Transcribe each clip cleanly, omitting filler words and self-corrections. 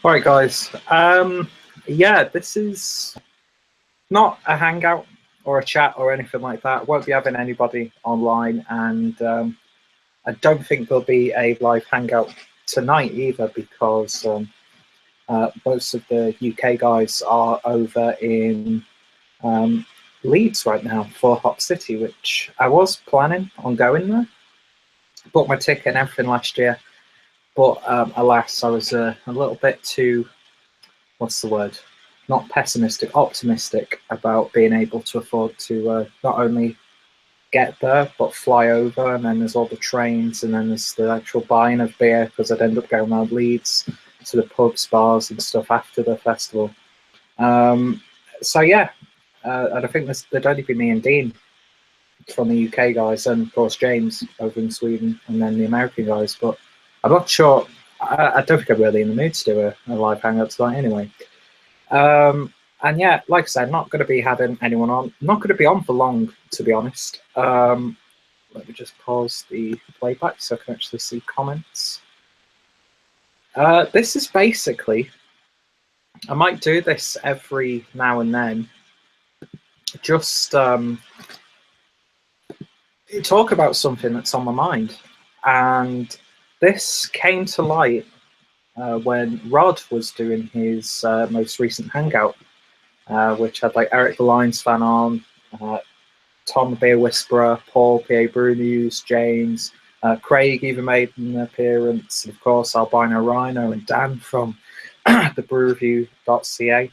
All right, guys. Yeah, this is not a hangout or a chat or anything like that. Won't be having anybody online, and I don't think there'll be a live hangout tonight either because most of the UK guys are over in Leeds right now for Hop City, which I was planning on going there. Bought my ticket and everything last year, but alas, I was a little bit too, what's the word? Not pessimistic, optimistic about being able to afford to not only get there but fly over, and then there's all the trains, and then there's the actual buying of beer because I'd end up going around Leeds to the pubs, bars, and stuff after the festival. So yeah, and I think there'd only be me and Dean from the UK guys, and of course James over in Sweden, and then the American guys. But I'm not sure. I don't think I'm really in the mood to do a live hangout tonight anyway. And yeah, like I said, not going to be having anyone on. Not going to be on for long, to be honest. Let me just pause the playback so I can actually see comments. This is basically, I might do this every now and then, just talk about something that's on my mind. And this came to light when Rod was doing his most recent hangout, which had like Eric the Lions fan on, Tom the Beer Whisperer, Paul PA Brew News, James, Craig even made an appearance, and of course Albino Rhino and Dan from the brewreview.ca.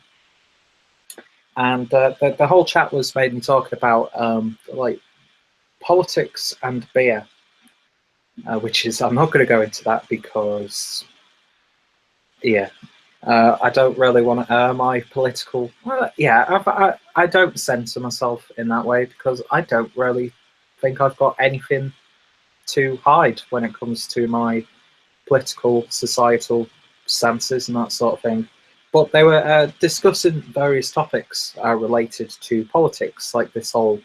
And the whole chat was made me talking about like politics and beer, which is, I'm not going to go into that because, yeah, I don't really want to air my political. Well, yeah, I don't censor myself in that way because I don't really think I've got anything to hide when it comes to my political, societal stances and that sort of thing. But they were discussing various topics related to politics, like this whole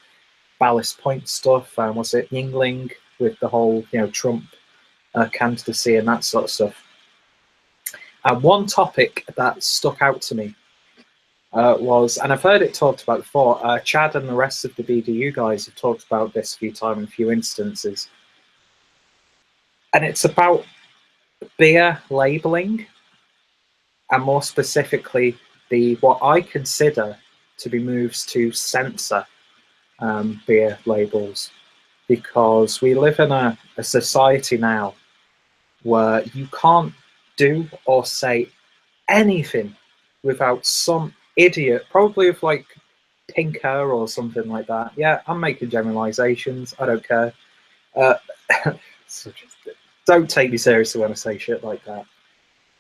Ballast Point stuff, and was it Yingling with the whole, Trump candidacy and that sort of stuff. One topic that stuck out to me was, and I've heard it talked about before, Chad and the rest of the BDU guys have talked about this a few times in a few instances, and it's about beer labelling, and more specifically, what I consider to be moves to censor beer labels, because we live in a society now where you can't do or say anything without some idiot, probably with like pink hair or something like that. Yeah, I'm making generalizations. I don't care. Don't take me seriously when I say shit like that.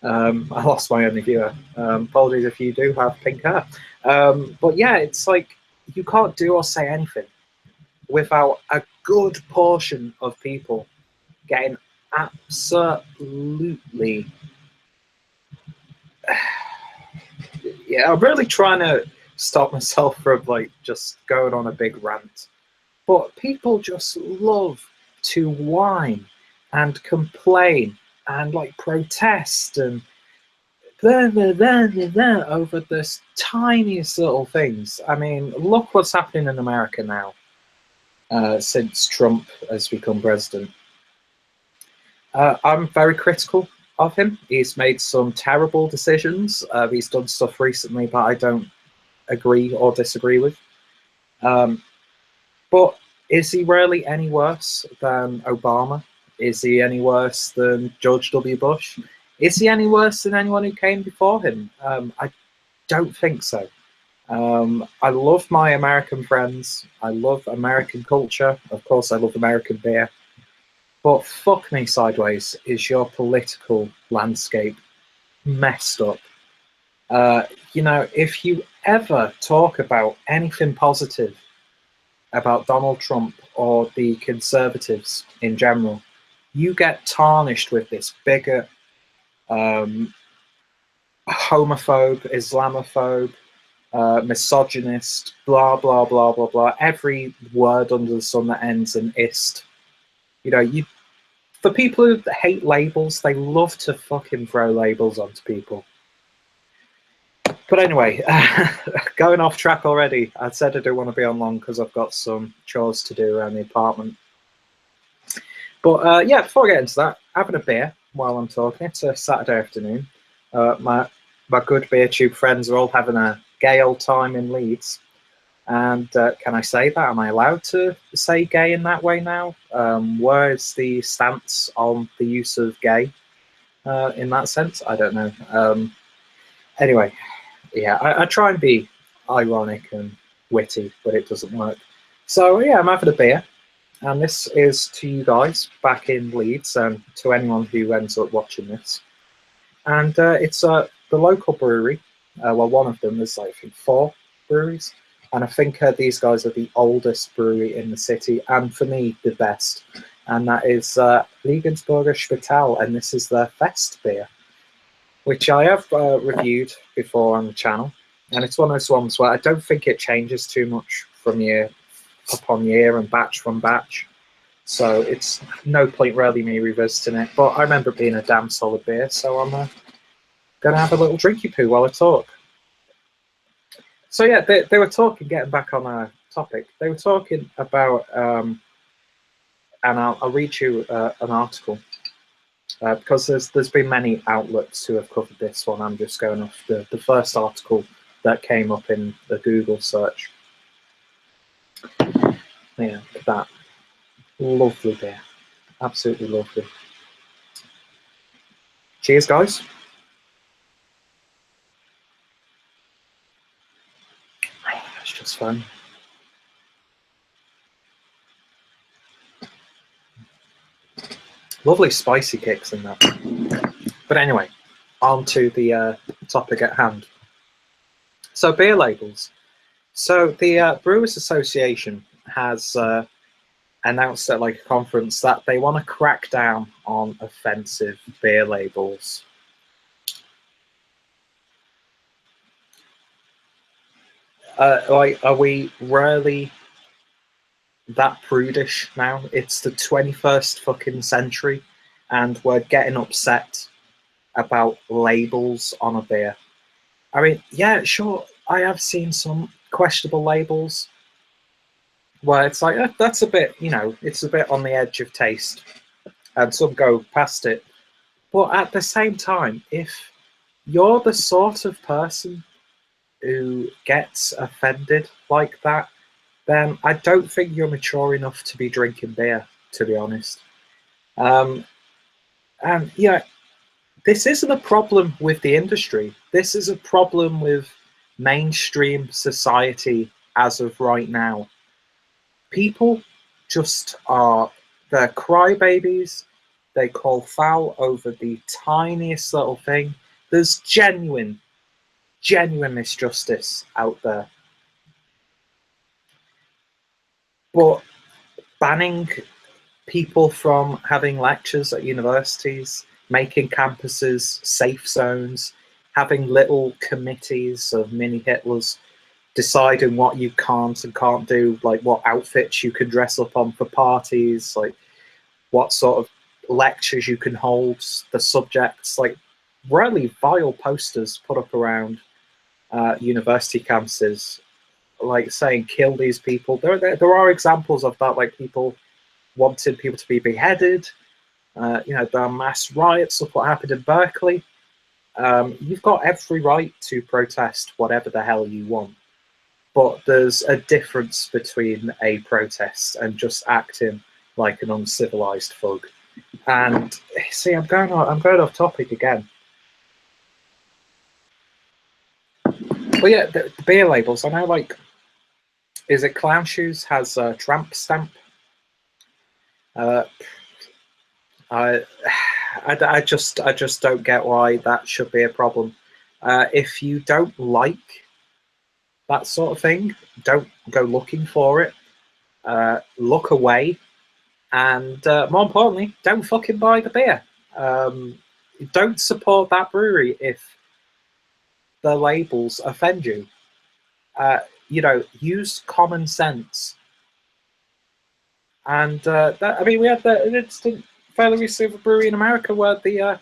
I lost my only viewer. Apologies if you do have pink hair. But yeah, it's like you can't do or say anything without a good portion of people getting absolutely. Yeah, I'm really trying to stop myself from like just going on a big rant. But people just love to whine and complain and like protest and blah, blah, blah, blah, blah, over this tiniest little things. I mean, look what's happening in America now since Trump has become president. I'm very critical of him. He's made some terrible decisions. He's done stuff recently that I don't agree or disagree with. But is he really any worse than Obama? Is he any worse than George W. Bush? Is he any worse than anyone who came before him? I don't think so. I love my American friends. I love American culture. Of course, I love American beer. But fuck me sideways, is your political landscape messed up? If you ever talk about anything positive about Donald Trump or the conservatives in general, you get tarnished with this bigot, homophobe, Islamophobe, misogynist, blah, blah, blah, blah, blah. Every word under the sun that ends in ist. For people who hate labels, they love to fucking throw labels onto people. But anyway, going off track already. I said I don't want to be on long because I've got some chores to do around the apartment. But yeah, before I get into that, having a beer while I'm talking. It's a Saturday afternoon. My good beer tube friends are all having a gay old time in Leeds. And can I say that? Am I allowed to say gay in that way now? Where is the stance on the use of gay in that sense? I don't know. Anyway, yeah, I try and be ironic and witty, but it doesn't work. So yeah, I'm having a beer, and this is to you guys back in Leeds and to anyone who ends up watching this. And it's the local brewery. Well, one of them. There's like I think 4 breweries, and I think these guys are the oldest brewery in the city, and for me the best. And that is Regensburger Spital, and this is their Fest beer, which I have reviewed before on the channel. And it's one of those ones where I don't think it changes too much from year upon year and batch from batch. So it's no point really me revisiting it. But I remember it being a damn solid beer, so I'm going to have a little drinky poo while I talk. So yeah, they were talking, getting back on our topic, they were talking about, and I'll read you an article. Because there's been many outlets who have covered this one. I'm just going off the first article that came up in the Google search. Yeah, look at that. Lovely beer. Absolutely lovely. Cheers, guys. It's just fun. Lovely spicy kicks in that. But anyway, on to the topic at hand. So beer labels. So the Brewers Association has announced at like a conference that they want to crack down on offensive beer labels. Like, are we really that prudish now? It's the 21st fucking century, and we're getting upset about labels on a beer. I mean, yeah, sure, I have seen some questionable labels where it's like, that's a bit, you know, it's a bit on the edge of taste, and some go past it. But at the same time, if you're the sort of person who gets offended like that, then I don't think you're mature enough to be drinking beer, to be honest. And yeah, this isn't a problem with the industry. This is a problem with mainstream society as of right now. People just are, they're crybabies. They call foul over the tiniest little thing. There's genuine misjustice out there. But banning people from having lectures at universities, making campuses safe zones, having little committees of mini Hitlers deciding what you can't and can't do, like what outfits you can dress up on for parties, like what sort of lectures you can hold, the subjects, like really vile posters put up around university campuses, like saying kill these people. There are examples of that, like people wanted people to be beheaded. You know, there are mass riots. Look what happened in Berkeley. You've got every right to protest whatever the hell you want, but there's a difference between a protest and just acting like an uncivilized thug. And see, I'm going off topic again. But yeah, the beer labels. I know, like, is it Clown Shoes has a tramp stamp? I just don't get why that should be a problem. If you don't like that sort of thing, don't go looking for it. Look away, and more importantly, don't fucking buy the beer. Don't support that brewery if the labels offend you. You know, use common sense. And I mean, we had an instant fairly recent brewery in America where the I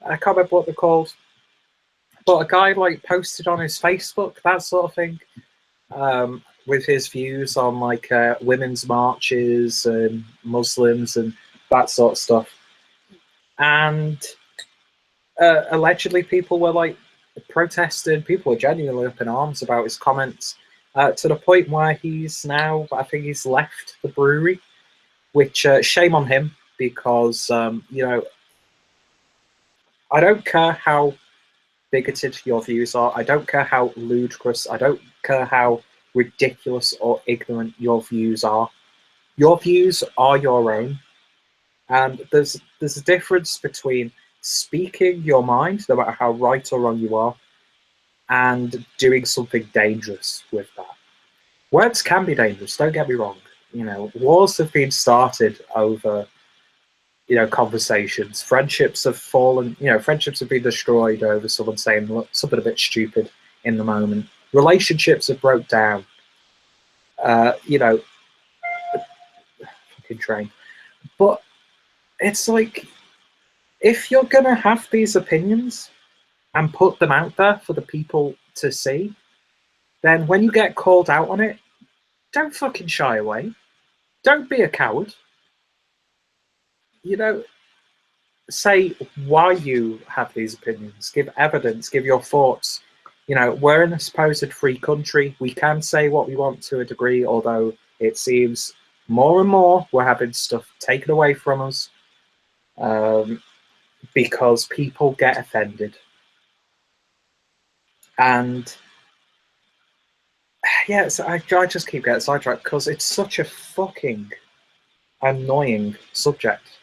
can't remember what they're called. but a guy like posted on his Facebook, that sort of thing, with his views on like women's marches and Muslims and that sort of stuff. And allegedly people were like protesting, people were genuinely up in arms about his comments, to the point where he's now, I think he's left the brewery, which shame on him, because you know, I don't care how bigoted your views are, I don't care how ludicrous, I don't care how ridiculous or ignorant your views are. Your views are your own, and there's a difference between speaking your mind, no matter how right or wrong you are, and doing something dangerous with that. Words can be dangerous, don't get me wrong. You know, wars have been started over, you know, conversations. Friendships have fallen, you know, friendships have been destroyed over someone saying something a bit stupid in the moment. Relationships have broke down. You know, fucking train. But it's like, if you're going to have these opinions and put them out there for the people to see, then when you get called out on it, don't fucking shy away. Don't be a coward. You know, say why you have these opinions. Give evidence, give your thoughts. You know, we're in a supposed free country. We can say what we want to a degree, although it seems more and more we're having stuff taken away from us. Because people get offended. And yeah, so I just keep getting sidetracked because it's such a fucking annoying subject.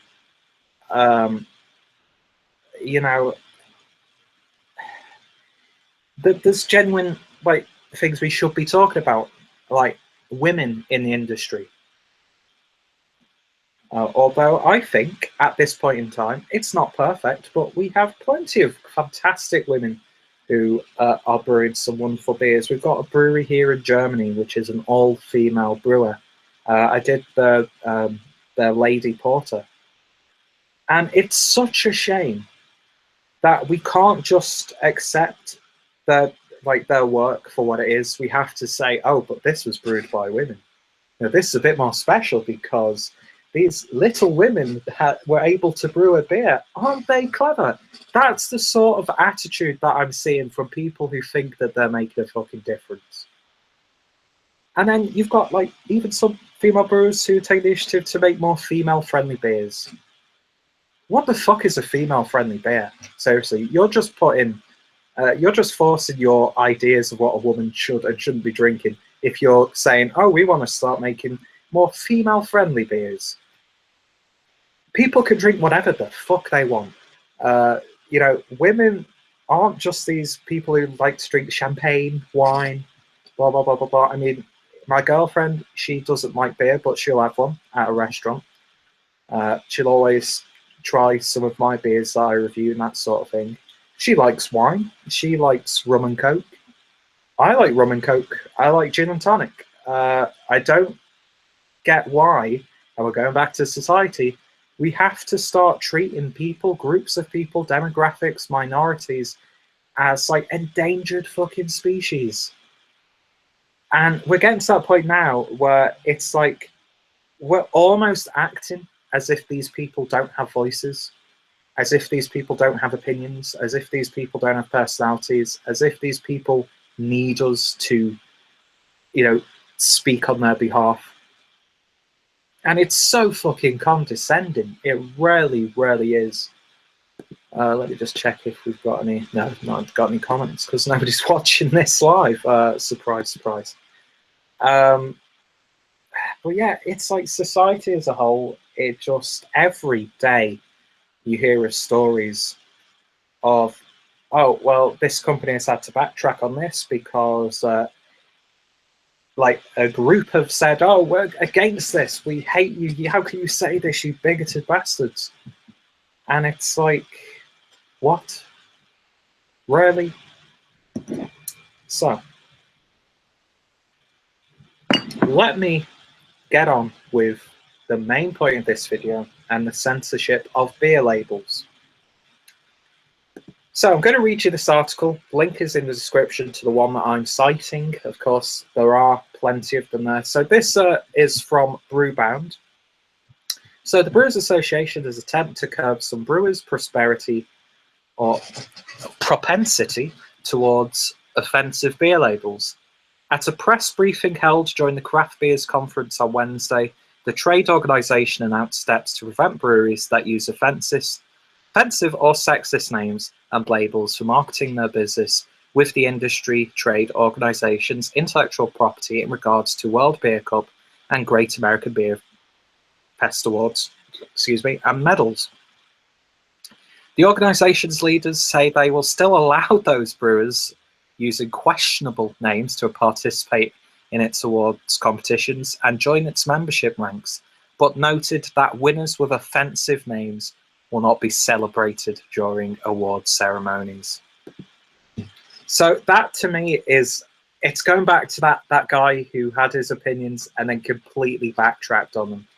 You know, there's genuine like things we should be talking about, like women in the industry. Although I think at this point in time, it's not perfect, but we have plenty of fantastic women who are brewing some wonderful beers. We've got a brewery here in Germany, which is an all-female brewer. I did their Lady Porter. And it's such a shame that we can't just accept their work for what it is. We have to say, oh, but this was brewed by women. Now, this is a bit more special because these little women were able to brew a beer. Aren't they clever? That's the sort of attitude that I'm seeing from people who think that they're making a fucking difference. And then you've got like even some female brewers who take the initiative to make more female-friendly beers. What the fuck is a female-friendly beer? Seriously, you're just forcing your ideas of what a woman should and shouldn't be drinking if you're saying, oh, we want to start making more female-friendly beers. People can drink whatever the fuck they want. You know, women aren't just these people who like to drink champagne, wine, blah, blah, blah, blah, blah. I mean, my girlfriend, she doesn't like beer, but she'll have one at a restaurant. She'll always try some of my beers that I review and that sort of thing. She likes wine. She likes rum and coke. I like rum and coke. I like gin and tonic. I don't get why, and we're going back to society, we have to start treating people, groups of people, demographics, minorities, as like endangered fucking species. And we're getting to that point now where it's like we're almost acting as if these people don't have voices, as if these people don't have opinions, as if these people don't have personalities, as if these people need us to, you know, speak on their behalf. And it's so fucking condescending. It really, really is. Let me just check if we've got any. No, not got any comments because nobody's watching this live. Surprise, surprise. But yeah, it's like society as a whole. It just every day you hear of stories of, oh well, this company has had to backtrack on this because. Like a group have said, oh, we're against this. We hate you. How can you say this, you bigoted bastards? And it's like, what? Really? So, let me get on with the main point of this video and the censorship of beer labels. So I'm going to read you this article. Link is in the description to the one that I'm citing. Of course, there are plenty of them there. So this is from Brewbound. So the Brewers Association has attempted to curb some brewers' prosperity or propensity towards offensive beer labels. At a press briefing held during the Craft Beers Conference on Wednesday, the trade organisation announced steps to prevent breweries that use offensive or sexist names and labels for marketing their business with the industry trade organisation's intellectual property in regards to World Beer Cup and Great American Beer Fest Awards, and medals. The organisation's leaders say they will still allow those brewers using questionable names to participate in its awards competitions and join its membership ranks, but noted that winners with offensive names will not be celebrated during award ceremonies. So that to me is, it's going back to that guy who had his opinions and then completely backtracked on them.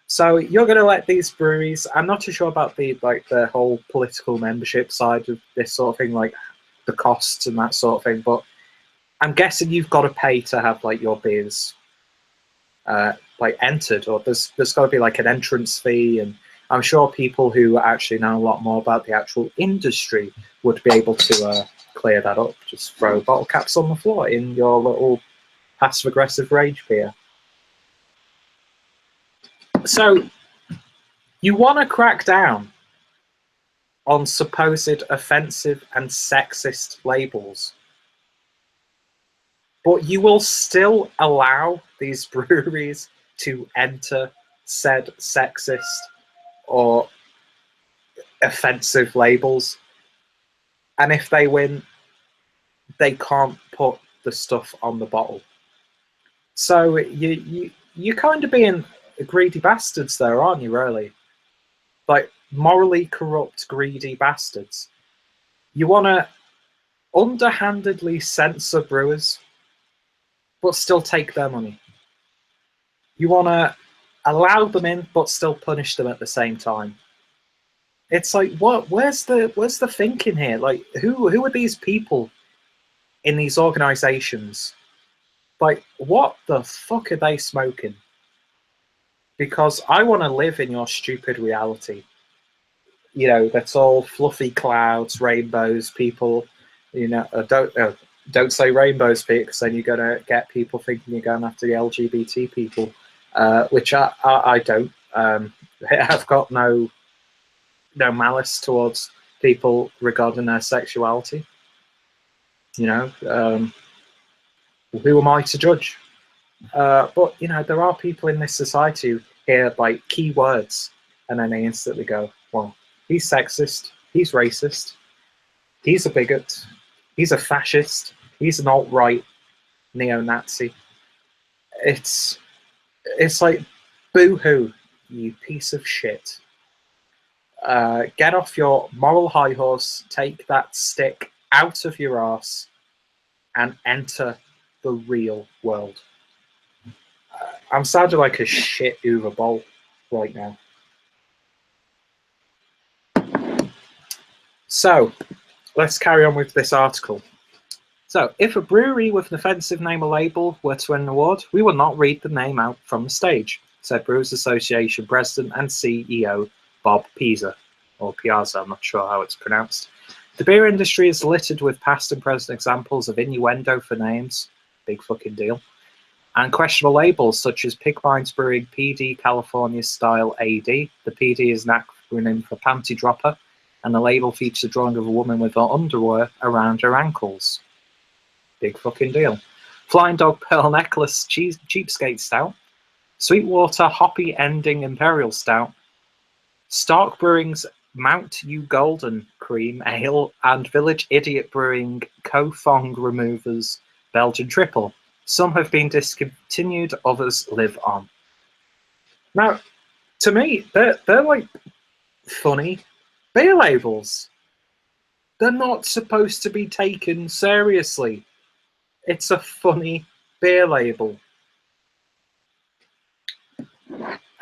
So you're going to let these breweries, I'm not too sure about the whole political membership side of this sort of thing, like the costs and that sort of thing, but I'm guessing you've got to pay to have like your beers entered, or there's got to be like an entrance fee, and I'm sure people who actually know a lot more about the actual industry would be able to clear that up. Just throw bottle caps on the floor in your little passive-aggressive rage beer. So you want to crack down on supposed offensive and sexist labels, but you will still allow these breweries to enter said sexist or offensive labels, and if they win, they can't put the stuff on the bottle. So you're kind of being greedy bastards there, aren't you, really? Like, morally corrupt, greedy bastards. You want to underhandedly censor brewers, but still take their money. You want to allow them in, but still punish them at the same time. It's like, what? Where's the thinking here? Like, who are these people in these organizations? Like, what the fuck are they smoking? Because I want to live in your stupid reality. You know, that's all fluffy clouds, rainbows, people. You know, don't say rainbows, Pete, because then you're gonna get people thinking you're going after the LGBT people, which I don't. I've got no malice towards people regarding their sexuality. You know, who am I to judge? But you know, there are people in this society who hear like keywords and then they instantly go, well, he's sexist, he's racist, he's a bigot, he's a fascist, he's an alt-right neo-Nazi. It's like, boo-hoo, you piece of shit. Get off your moral high horse, take that stick out of your arse, and enter the real world. I'm sounding like a shit Uwe Boll right now. So, let's carry on with this article. So, if a brewery with an offensive name or label were to win an award, we will not read the name out from the stage, said Brewers Association President and CEO Bob Piazza, or Piazza, I'm not sure how it's pronounced. The beer industry is littered with past and present examples of innuendo for names, big fucking deal, and questionable labels such as Pig Minds Brewing PD California Style AD. The PD is an acronym for Panty Dropper, and the label features a drawing of a woman with her underwear around her ankles. Big fucking deal. Flying Dog Pearl Necklace Cheapskate Stout, Sweetwater Hoppy Ending Imperial Stout, Stark Brewing's Mount U Golden Cream Ale, and Village Idiot Brewing Kofong Removers Belgian Triple. Some have been discontinued, others live on. Now, to me, they're like funny beer labels. They're not supposed to be taken seriously. It's a funny beer label.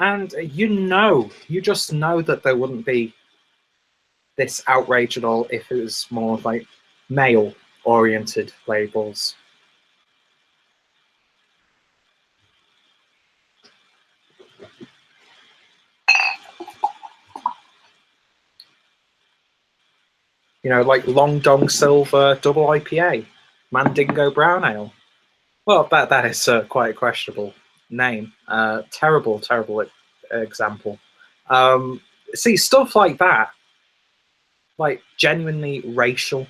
And you just know that there wouldn't be this outrage at all if it was more like male-oriented labels. You know, like Long Dong Silver Double IPA, Mandingo Brown Ale. Well, that is quite a questionable name. Terrible example. See, stuff like that, like genuinely racial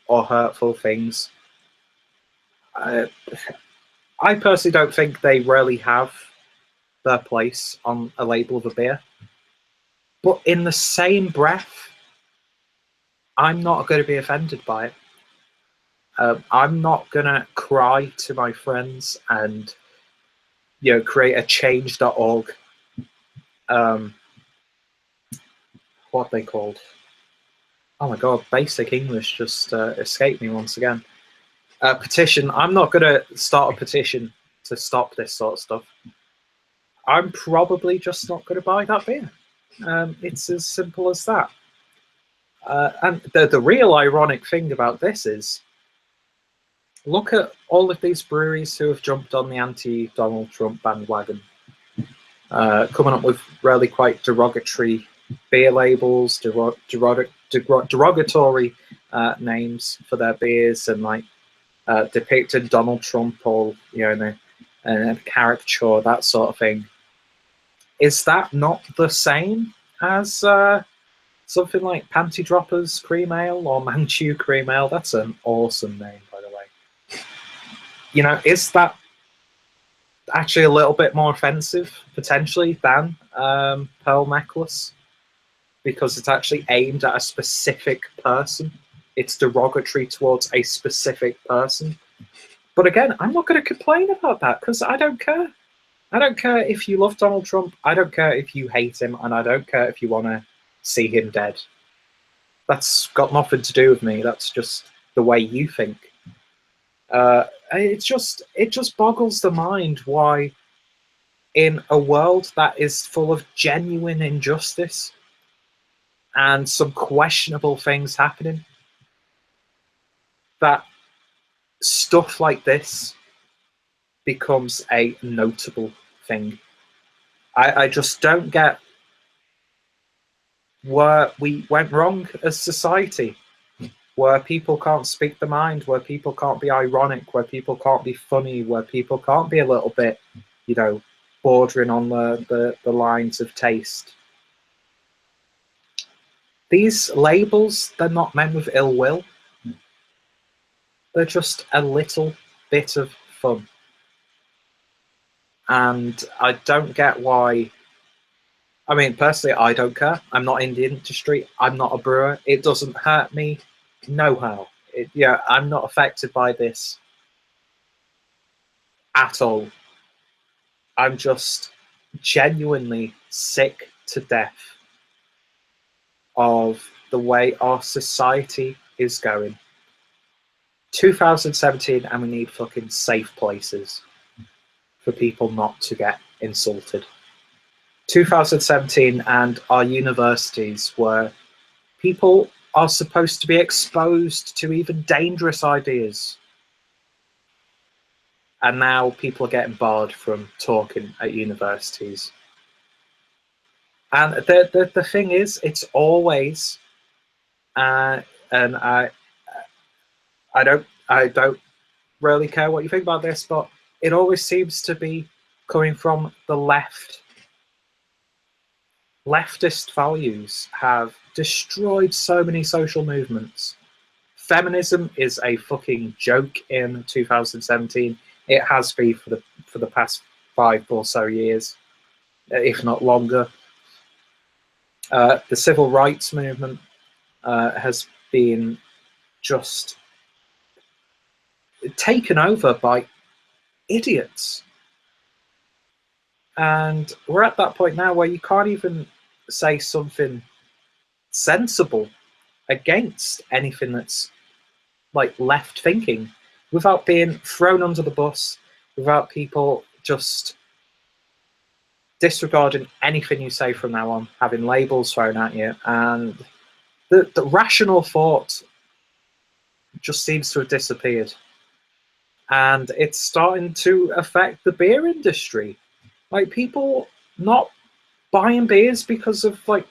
or hurtful things, I personally don't think they really have their place on a label of a beer. But in the same breath, I'm not going to be offended by it. I'm not going to cry to my friends and, you know, create a change.org, what they called. Oh my God, basic English just escaped me once again. Petition. I'm not going to start a petition to stop this sort of stuff. I'm probably just not going to buy that beer. It's as simple as that. And the real ironic thing about this is, look at all of these breweries who have jumped on the anti-Donald Trump bandwagon, coming up with really quite derogatory beer labels, derogatory names for their beers, and like depicting Donald Trump or, you know, in a caricature, that sort of thing. Is that not the same as something like Panty Droppers Cream Ale or Manchu Cream Ale? That's an awesome name, by the way. You know, is that actually a little bit more offensive, potentially, than Pearl Necklace? Because it's actually aimed at a specific person. It's derogatory towards a specific person. But again, I'm not going to complain about that because I don't care. I don't care if you love Donald Trump. I don't care if you hate him. And I don't care if you want to see him dead. That's got nothing to do with me. That's just the way you think. It just boggles the mind why, in a world that is full of genuine injustice and some questionable things happening, that stuff like this becomes a notable thing. I just don't get where we went wrong as society, where people can't speak their mind, where people can't be ironic, where people can't be funny, where people can't be a little bit, you know, bordering on the lines of taste. These labels, they're not meant with ill will. They're just a little bit of fun. And I don't get why. I mean, personally, I don't care. I'm not in the industry. I'm not a brewer. It doesn't hurt me. No how. Yeah, I'm not affected by this at all. I'm just genuinely sick to death of the way our society is going. 2017, and we need fucking safe places for people not to get insulted. 2017 and our universities, where people are supposed to be exposed to even dangerous ideas. And now people are getting barred from talking at universities. And the thing is, it's always, and I don't really care what you think about this, but it always seems to be coming from the left. Leftist values have destroyed so many social movements. Feminism is a fucking joke in 2017. It has been for the past 5 or so years, if not longer. The civil rights movement has been just taken over by idiots. And we're at that point now where you can't even say something sensible against anything that's like left thinking without being thrown under the bus, without people just disregarding anything you say from now on, having labels thrown at you. And The rational thought just seems to have disappeared. And it's starting to affect the beer industry. Like, people not buying beers because of, like,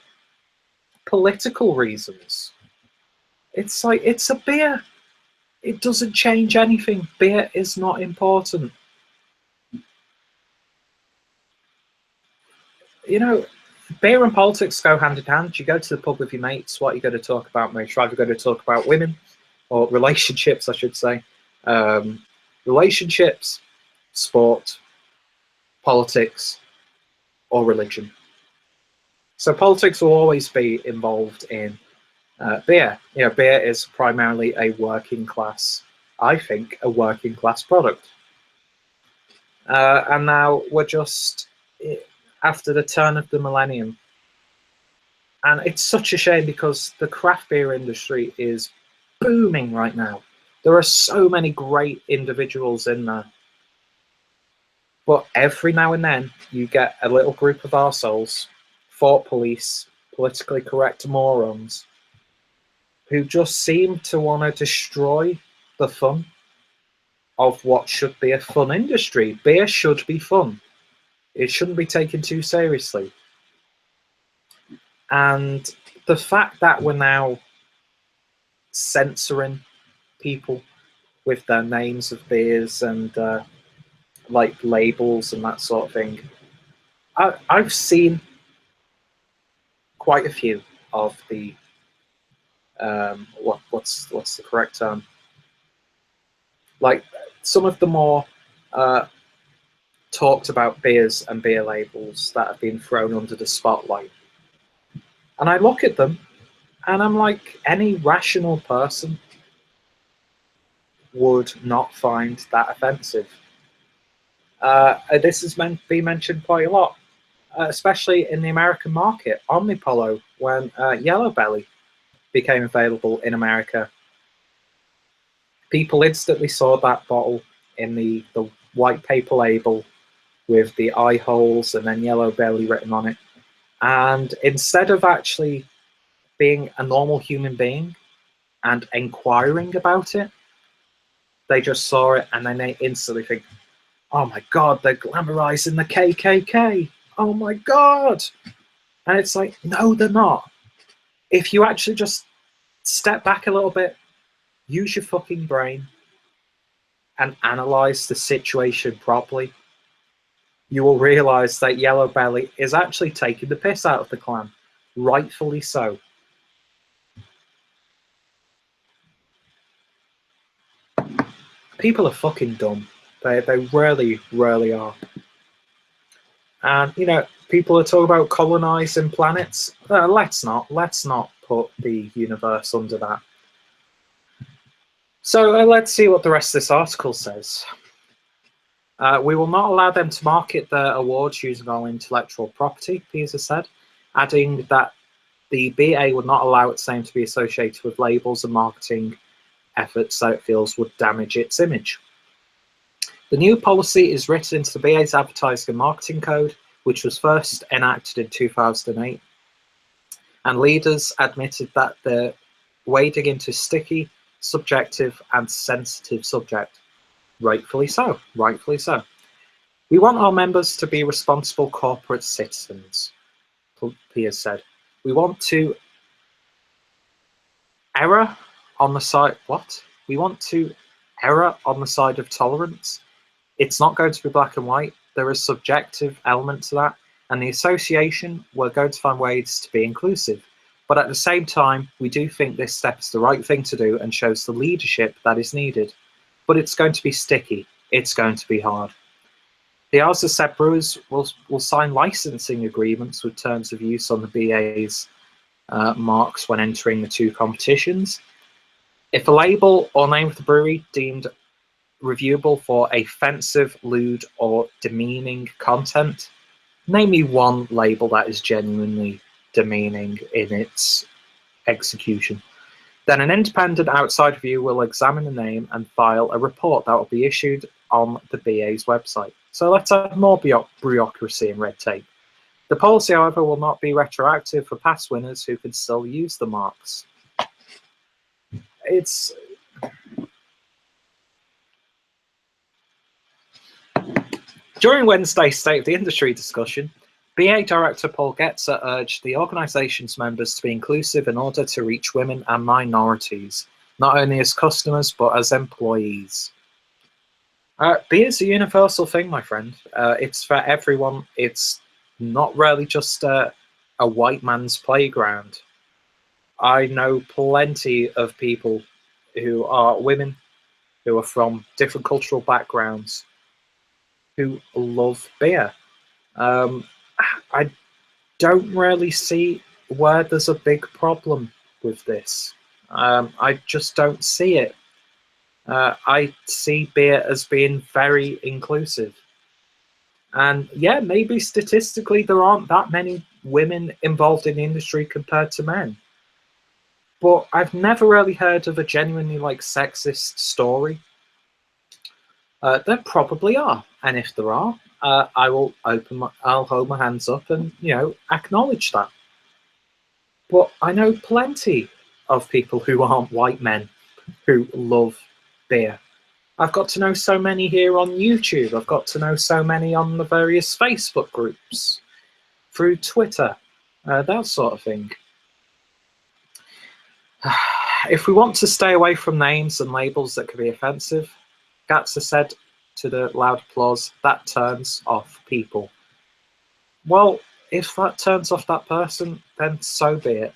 political reasons. It's like, it's a beer. It doesn't change anything. Beer is not important. You know, beer and politics go hand in hand. You go to the pub with your mates, what are you going to talk about most? You're either going to talk about women, or relationships, I should say. Relationships, sport, politics, or religion. So politics will always be involved in beer. You know, beer is primarily a working class, I think, a working class product. And now we're just after the turn of the millennium. And it's such a shame because the craft beer industry is booming right now. There are so many great individuals in there. But every now and then you get a little group of arseholes, thought police, politically correct morons, who just seem to want to destroy the fun of what should be a fun industry. Beer should be fun. It shouldn't be taken too seriously. And the fact that we're now censoring people with their names of beers and like labels and that sort of thing, I've seen quite a few of the what's the correct term? Like some of the more talked about beers and beer labels that have been thrown under the spotlight. And I look at them and I'm like, any rational person would not find that offensive. This has been mentioned quite a lot, especially in the American market. Omnipollo, when Yellow Belly became available in America, people instantly saw that bottle in the white paper label with the eye holes and then Yellow Belly written on it. And instead of actually being a normal human being and inquiring about it, they just saw it and then they instantly think, oh my God, they're glamorizing the KKK. Oh my God. And it's like, no, they're not. If you actually just step back a little bit, use your fucking brain and analyze the situation properly, you will realize that Yellow Belly is actually taking the piss out of the Klan. Rightfully so. People are fucking dumb. They really, really are. And, you know, people are talking about colonizing planets. Let's not put the universe under that. So let's see what the rest of this article says. We will not allow them to market their awards using our intellectual property, Pisa said, adding that the BA would not allow its name to be associated with labels and marketing efforts that it feels would damage its image. The new policy is written into the BA's Advertising and Marketing Code, which was first enacted in 2008, and leaders admitted that they're wading into sticky, subjective, and sensitive subject. Rightfully so, rightfully so. We want our members to be responsible corporate citizens, Piers said. We want to err on the side, what? We want to err on the side of tolerance. It's not going to be black and white. There is a subjective element to that. And the association, we're going to find ways to be inclusive. But at the same time, we do think this step is the right thing to do and shows the leadership that is needed. But it's going to be sticky. It's going to be hard. He also said brewers will sign licensing agreements with terms of use on the BA's marks when entering the two competitions. If a label or name of the brewery deemed reviewable for offensive, lewd, or demeaning content, name me one label that is genuinely demeaning in its execution. Then an independent outside review will examine the name and file a report that will be issued on the BA's website. So let's have more bureaucracy and red tape. The policy, however, will not be retroactive for past winners who can still use the marks. It's... During Wednesday's State of the Industry discussion, BA Director Paul Getzer urged the organisation's members to be inclusive in order to reach women and minorities, not only as customers but as employees. Beer is a universal thing, my friend. It's for everyone. It's not really just a white man's playground. I know plenty of people who are women, who are from different cultural backgrounds, who love beer. I don't really see where there's a big problem with this. I just don't see it. I see beer as being very inclusive. And yeah, maybe statistically there aren't that many women involved in the industry compared to men. But I've never really heard of a genuinely sexist story. There probably are, and if there are, I'll hold my hands up and acknowledge that. But I know plenty of people who aren't white men who love beer. I've got to know so many here on YouTube. I've got to know so many on the various Facebook groups, through Twitter, that sort of thing. If we want to stay away from names and labels that could be offensive, Gatza said to the loud applause, that turns off people. Well, if that turns off that person, then so be it.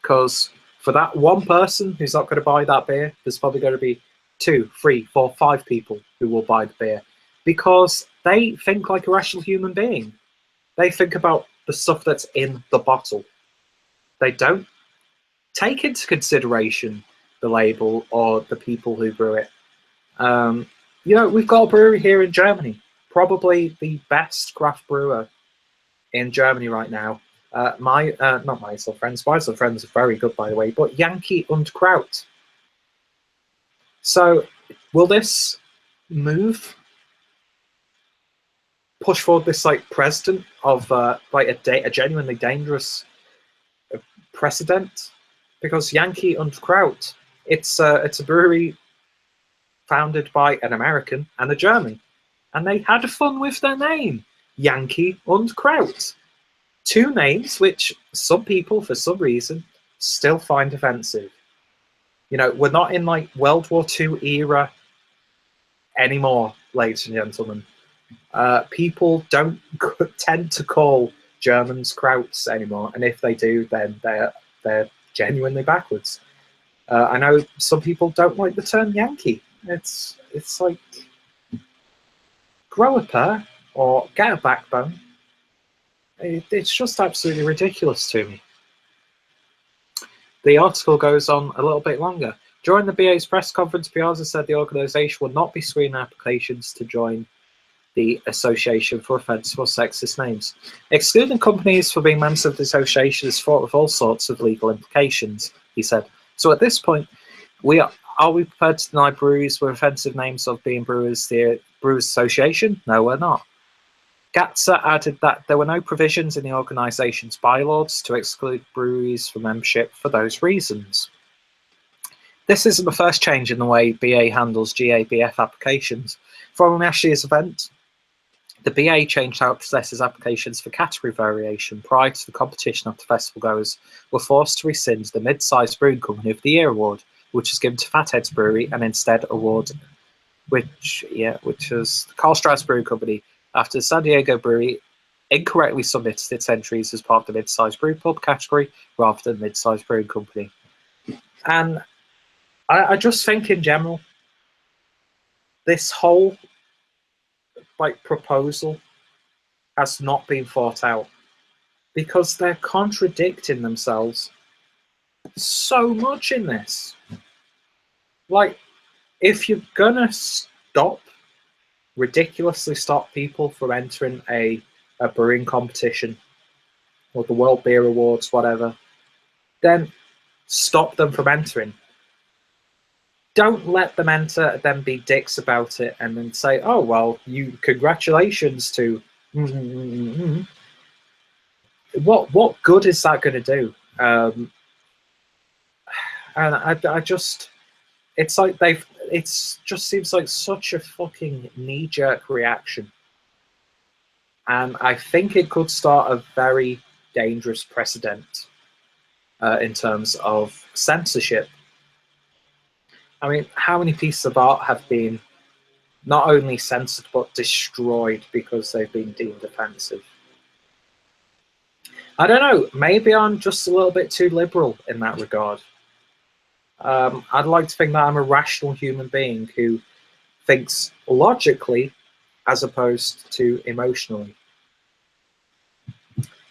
Because for that one person who's not going to buy that beer, there's probably going to be 2, 3, 4, 5 people who will buy the beer. Because they think like a rational human being. They think about the stuff that's in the bottle. They don't take into consideration the label or the people who brew it. We've got a brewery here in Germany, probably the best craft brewer in Germany right now. Not Meisel Friends. Meisel Friends are very good, by the way, but Yankee und Kraut. So, will this move push forward this precedent of a genuinely dangerous precedent? Because Yankee und Kraut, it's a brewery founded by an American and a German, and they had fun with their name, Yankee und Kraut. 2 names which some people, for some reason, still find offensive. We're not in World War II era anymore, ladies and gentlemen. People don't tend to call Germans Krauts anymore, and if they do, then they're genuinely backwards. I know some people don't like the term Yankee. It's like, grow a pair or get a backbone. It's just absolutely ridiculous to me. The article goes on a little bit longer. During the BA's press conference, Piazza said the organisation will not be screening applications to join the Association for Offensive or Sexist Names. Excluding companies for being members of the association is fraught with all sorts of legal implications, he said. So at this point, are we prepared to deny breweries with offensive names of being brewers the Brewers Association? No, we're not. Gatza added that there were no provisions in the organisation's bylaws to exclude breweries from membership for those reasons. This isn't the first change in the way BA handles GABF applications. Following last year's event, the BA changed how it processes applications for category variation prior to the competition after festival goers were forced to rescind the Mid-Sized Brewing Company of the Year award, which was given to Fatheads Brewery, and instead award, which was the Carl Strauss Brewing Company, after the San Diego Brewery incorrectly submitted its entries as part of the Mid-Sized Brew Pub category rather than Mid-Sized Brewing Company. And I just think in general, this whole proposal has not been thought out, because they're contradicting themselves so much in this. If you're gonna ridiculously stop people from entering a brewing competition or the World Beer Awards, whatever, then stop them from entering. Don't let them enter, then be dicks about it, and then say, "Oh well, congratulations to Mm-hmm. What good is that going to do? And I just, it's like it's just seems like such a fucking knee-jerk reaction, and I think it could start a very dangerous precedent in terms of censorship. I mean, how many pieces of art have been not only censored but destroyed because they've been deemed offensive? I don't know. Maybe I'm just a little bit too liberal in that regard. I'd like to think that I'm a rational human being who thinks logically as opposed to emotionally.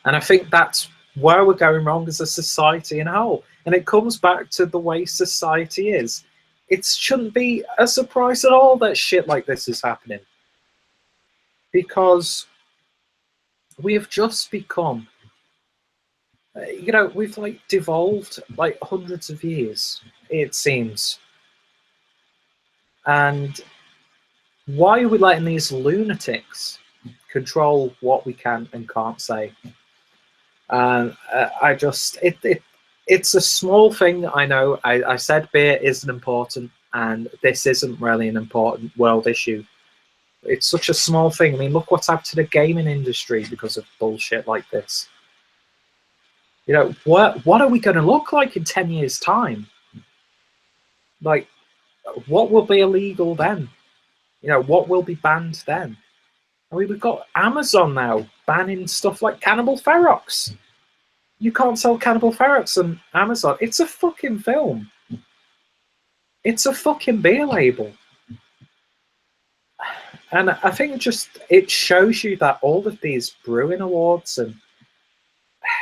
And I think that's where we're going wrong as a society in a whole. And it comes back to the way society is. It shouldn't be a surprise at all that shit like this is happening. Because we have just become, we've like devolved like hundreds of years, it seems. And why are we letting these lunatics control what we can and can't say? And it's a small thing, I know. I said beer isn't important, and this isn't really an important world issue. It's such a small thing. I mean, look what's happened to the gaming industry because of bullshit like this. What are we going to look like in 10 years' time? Like, what will be illegal then? What will be banned then? I mean, we've got Amazon now banning stuff like Cannibal Ferox. You can't sell Cannibal Ferox on Amazon. It's a fucking film. It's a fucking beer label. And I think it shows you that all of these brewing awards, and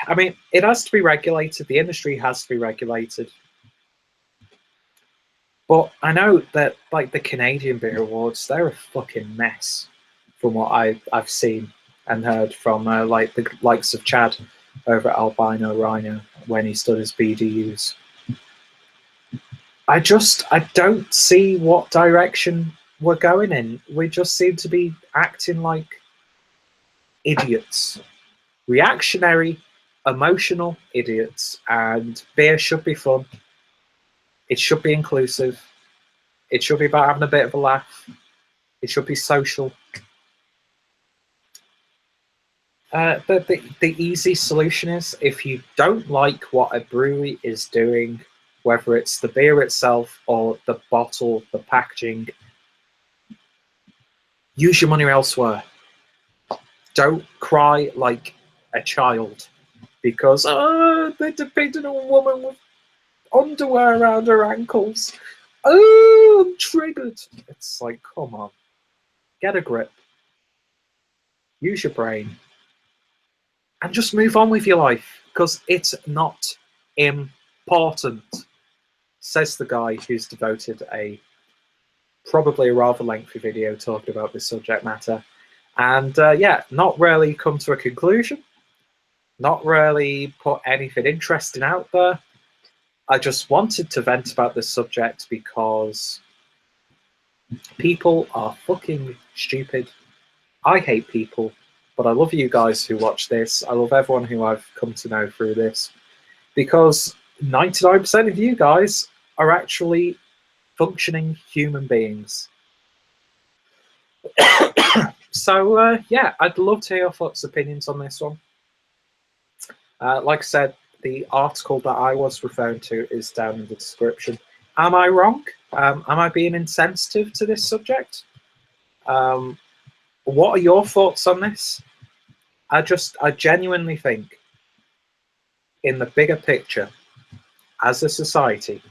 I mean, it has to be regulated. The industry has to be regulated. But I know that, like, the Canadian Beer Awards, they're a fucking mess from what I've seen and heard from like the likes of Chad over at Albino Rhino when he stood his BDUs. I don't see what direction we're going in. We just seem to be acting like idiots. Reactionary, emotional idiots. And beer should be fun. It should be inclusive. It should be about having a bit of a laugh. It should be social. The easy solution is, if you don't like what a brewery is doing, whether it's the beer itself or the bottle, the packaging, use your money elsewhere. Don't cry like a child because they depicted a woman with underwear around her ankles. Oh, I'm triggered. It's like, come on, get a grip. Use your brain. And just move on with your life, because it's not important, says the guy who's devoted probably a rather lengthy video talking about this subject matter. And yeah, not really come to a conclusion, not really put anything interesting out there. I just wanted to vent about this subject because people are fucking stupid. I hate people. But I love you guys who watch this. I love everyone who I've come to know through this, because 99% of you guys are actually functioning human beings. So, yeah, I'd love to hear your thoughts, opinions on this one. Like I said, the article that I was referring to is down in the description. Am I wrong? Am I being insensitive to this subject? What are your thoughts on this? I genuinely think, in the bigger picture, as a society,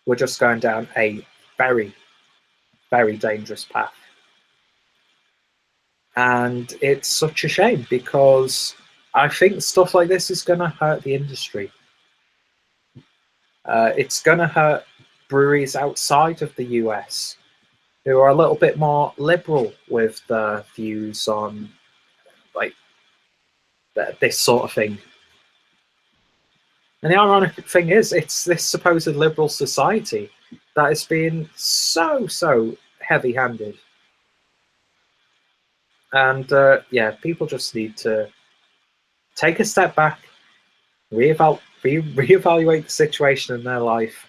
we're just going down a very, very dangerous path. And it's such a shame, because I think stuff like this is going to hurt the industry. It's going to hurt breweries outside of the US who are a little bit more liberal with their views on like this sort of thing. And the ironic thing is, it's this supposed liberal society that is being so heavy-handed. And yeah, people just need to take a step back, reevaluate the situation in their life,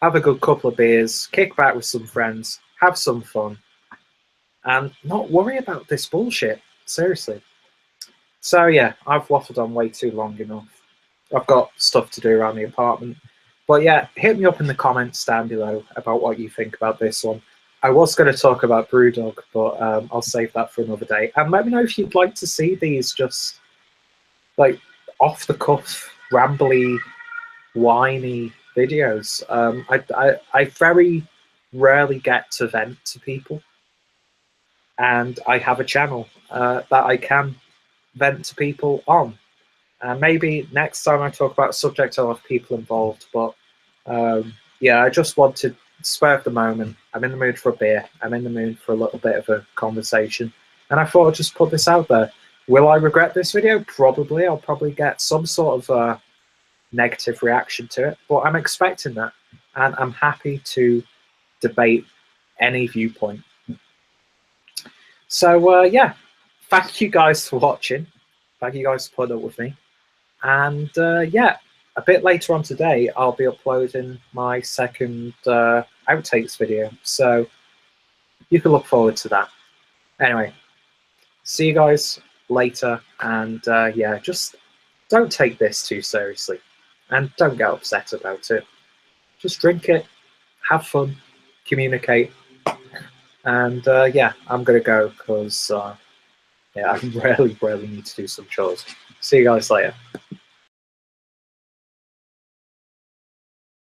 have a good couple of beers, kick back with some friends, have some fun, and not worry about this bullshit. Seriously. So yeah, I've waffled on way too long enough. I've got stuff to do around the apartment. But yeah, hit me up in the comments down below about what you think about this one. I was going to talk about Brewdog, but I'll save that for another day. And let me know if you'd like to see these just like off the cuff, rambly, whiny videos. I very rarely get to vent to people, and I have a channel that I can vent to people on. Maybe next time I talk about a subject, I'll have people involved. But yeah, I just want to spur of the moment. I'm in the mood for a beer. I'm in the mood for a little bit of a conversation. And I thought I'd just put this out there. Will I regret this video? Probably. I'll probably get some sort of negative reaction to it. But I'm expecting that. And I'm happy to debate any viewpoint. So yeah, thank you guys for watching. Thank you guys for putting up with me. And yeah, a bit later on today, I'll be uploading my second outtakes video. So you can look forward to that. Anyway, see you guys later. And yeah, just don't take this too seriously. And don't get upset about it. Just drink it, have fun, communicate. And yeah, I'm going to go because yeah, I really need to do some chores. See you guys later.